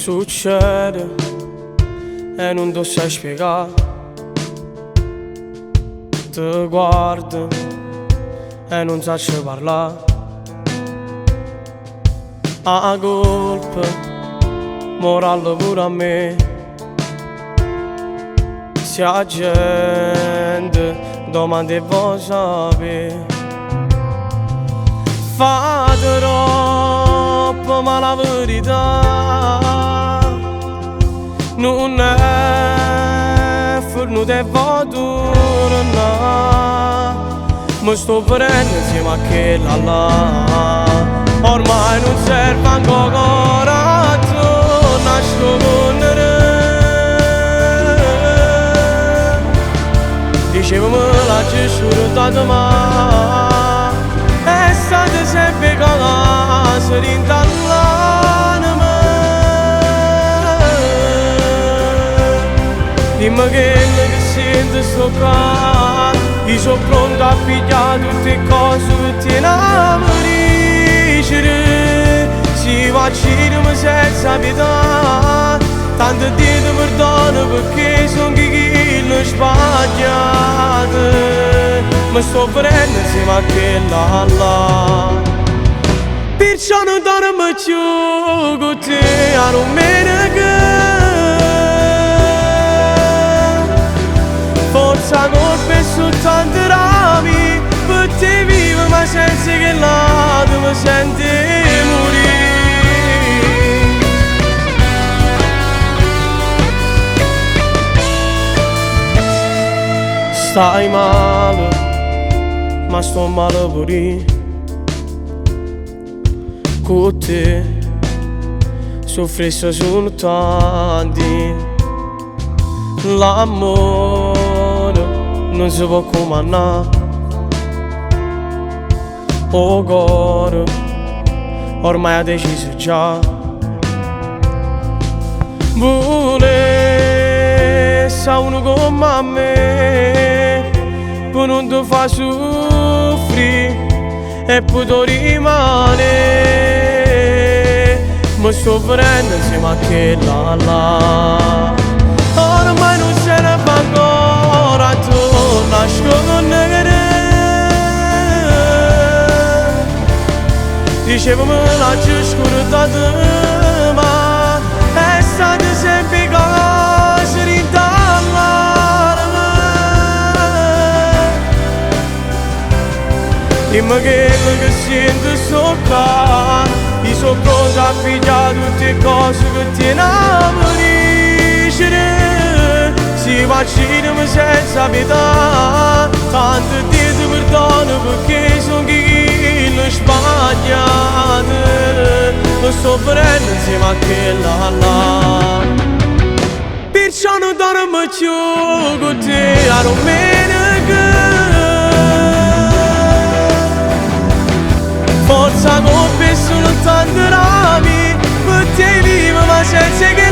succede e non lo sai spiegare. Ti guardo e non sai parlare. A colpa morale pure a me. Se la gente domanda e vuoi sapere, fate troppo ma la verità non è fornuta e votura, no. Mi sto prendendo insieme a quella là. Ormai non serve ancora coraggio, nascondere. Dicevo me la giurata ma è stata sempre casa rintall'anima. Dimmi che sento sto qua, io sono pronto a pigliare tutte le cose che ti innamori. Si va a cinema senza pietà, tanto ti perdono perché sono chi l'ho sbagliato. Mi sto prendendo insieme a quella là, perciò non dormo più con te a domenica. Forza colpa è soltanto rami, per te vivo ma senza che l'altro mi sente morire. Stai male, ma sto male pure con te. Soffrisse sono tanti, l'amore non si può comandare. Oh cuore, ormai ha deciso già. Volesse uno come me, per non ti fa soffrire e poi tu rimane. Mi sto prendendo insieme a quella là. Ormai non se ne fa ancora, tu nascondere. Dicevo me la scordata ma è stata sempre cosa rintall'anima. Dimmi che sento sto qua, io sono pronto a pigliare tutte le cose che ti innamoriscono. Si va a cinema senza pietà, tanto ti perdono perché sono chi l'ho sbagliato. Mi sto prendendo insieme a quella là, perciò non dormo più con te a domenica. Forza colpa e sono tanti rami, per te vivo ma senza che